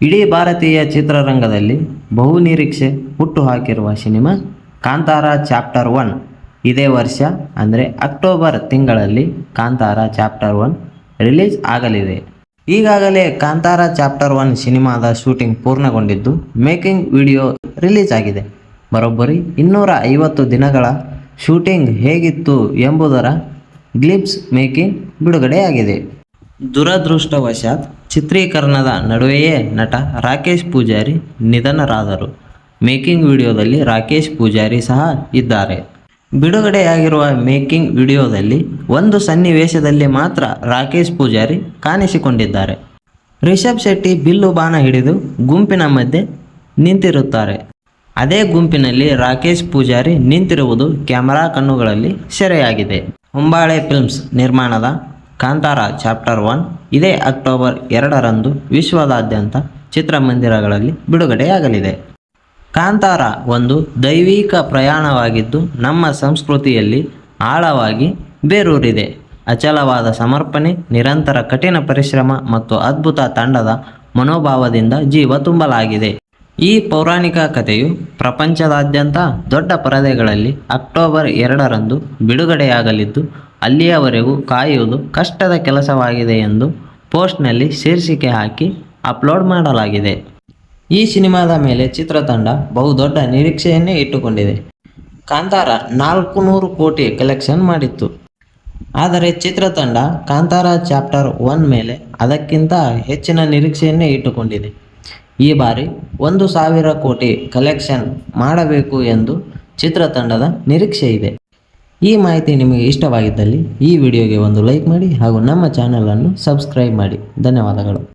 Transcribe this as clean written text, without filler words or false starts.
ಇಡೀ ಭಾರತೀಯ ಚಿತ್ರರಂಗದಲ್ಲಿ ಬಹುನಿರೀಕ್ಷೆ ಹುಟ್ಟುಹಾಕಿರುವ ಸಿನಿಮಾ ಕಾಂತಾರ ಚಾಪ್ಟರ್ 1 ಇದೇ ವರ್ಷ ಅಂದರೆ ಅಕ್ಟೋಬರ್ ತಿಂಗಳಲ್ಲಿ ಕಾಂತಾರ ಚಾಪ್ಟರ್ 1 ರಿಲೀಸ್ ಆಗಲಿದೆ. ಈಗಾಗಲೇ ಕಾಂತಾರ ಚಾಪ್ಟರ್ 1 ಸಿನಿಮಾದ ಶೂಟಿಂಗ್ ಪೂರ್ಣಗೊಂಡಿದ್ದು ಮೇಕಿಂಗ್ ವಿಡಿಯೋ ರಿಲೀಸ್ ಆಗಿದೆ. ಬರೋಬ್ಬರಿ 250 ದಿನಗಳ ಶೂಟಿಂಗ್ ಹೇಗಿತ್ತು ಎಂಬುದರ ಗ್ಲಿಂಪ್ಸ್ ಮೇಕಿಂಗ್ ಬಿಡುಗಡೆಯಾಗಿದೆ. ದುರದೃಷ್ಟವಶಾತ್ ಚಿತ್ರೀಕರಣದ ನಡುವೆಯೇ ನಟ ರಾಕೇಶ್ ಪೂಜಾರಿ ನಿಧನರಾದರು. ಮೇಕಿಂಗ್ ವಿಡಿಯೋದಲ್ಲಿ ರಾಕೇಶ್ ಪೂಜಾರಿ ಸಹ ಇದ್ದಾರೆ. ಬಿಡುಗಡೆಯಾಗಿರುವ ಮೇಕಿಂಗ್ ವಿಡಿಯೋದಲ್ಲಿ ಒಂದು ಸನ್ನಿವೇಶದಲ್ಲಿ ಮಾತ್ರ ರಾಕೇಶ್ ಪೂಜಾರಿ ಕಾಣಿಸಿಕೊಂಡಿದ್ದಾರೆ. ರಿಷಬ್ ಶೆಟ್ಟಿ ಬಿಲ್ಲು ಬಾಣ ಹಿಡಿದು ಗುಂಪಿನ ಮಧ್ಯೆ ನಿಂತಿರುತ್ತಾರೆ. ಅದೇ ಗುಂಪಿನಲ್ಲಿ ರಾಕೇಶ್ ಪೂಜಾರಿ ನಿಂತಿರುವುದು ಕ್ಯಾಮೆರಾ ಕಣ್ಣುಗಳಲ್ಲಿ ಸೆರೆಯಾಗಿದೆ. ಹೊಂಬಾಳೆ ಫಿಲ್ಮ್ಸ್ ನಿರ್ಮಾಣದ ಕಾಂತಾರ ಚಾಪ್ಟರ್ 1 ಇದೇ ಅಕ್ಟೋಬರ್ 2ರಂದು ವಿಶ್ವದಾದ್ಯಂತ ಚಿತ್ರಮಂದಿರಗಳಲ್ಲಿ ಬಿಡುಗಡೆಯಾಗಲಿದೆ. ಕಾಂತಾರ ಒಂದು ದೈವಿಕ ಪ್ರಯಾಣವಾಗಿದ್ದು ನಮ್ಮ ಸಂಸ್ಕೃತಿಯಲ್ಲಿ ಆಳವಾಗಿ ಬೇರೂರಿದೆ. ಅಚಲವಾದ ಸಮರ್ಪಣೆ, ನಿರಂತರ ಕಠಿಣ ಪರಿಶ್ರಮ ಮತ್ತು ಅದ್ಭುತ ತಂಡದ ಮನೋಭಾವದಿಂದ ಜೀವ ತುಂಬಲಾಗಿದೆ. ಈ ಪೌರಾಣಿಕ ಕಥೆಯು ಪ್ರಪಂಚದಾದ್ಯಂತ ದೊಡ್ಡ ಪರದೆಗಳಲ್ಲಿ ಅಕ್ಟೋಬರ್ 2ರಂದು ಬಿಡುಗಡೆಯಾಗಲಿದ್ದು, ಅಲ್ಲಿಯವರೆಗೂ ಕಾಯುವುದು ಕಷ್ಟದ ಕೆಲಸವಾಗಿದೆ ಎಂದು ಪೋಸ್ಟ್ನಲ್ಲಿ ಶೀರ್ಷಿಕೆ ಹಾಕಿ ಅಪ್ಲೋಡ್ ಮಾಡಲಾಗಿದೆ. ಈ ಸಿನಿಮಾದ ಮೇಲೆ ಚಿತ್ರತಂಡ ಬಹುದೊಡ್ಡ ನಿರೀಕ್ಷೆಯನ್ನೇ ಇಟ್ಟುಕೊಂಡಿದೆ. ಕಾಂತಾರ 400 ಕೋಟಿ ಕಲೆಕ್ಷನ್ ಮಾಡಿತ್ತು. ಆದರೆ ಚಿತ್ರತಂಡ ಕಾಂತಾರ ಚಾಪ್ಟರ್ 1 ಮೇಲೆ ಅದಕ್ಕಿಂತ ಹೆಚ್ಚಿನ ನಿರೀಕ್ಷೆಯನ್ನೇ ಇಟ್ಟುಕೊಂಡಿದೆ. ಈ ಬಾರಿ 1,000 ಕೋಟಿ ಕಲೆಕ್ಷನ್ ಮಾಡಬೇಕು ಎಂದು ಚಿತ್ರತಂಡದ ನಿರೀಕ್ಷೆ ಇದೆ. ಈ ಮಾಹಿತಿ ನಿಮಗೆ ಇಷ್ಟವಾಗಿದ್ದಲ್ಲಿ ಈ ವಿಡಿಯೋಗೆ ಒಂದು ಲೈಕ್ ಮಾಡಿ ಹಾಗೂ ನಮ್ಮ ಚಾನಲನ್ನು ಸಬ್ಸ್ಕ್ರೈಬ್ ಮಾಡಿ. ಧನ್ಯವಾದಗಳು.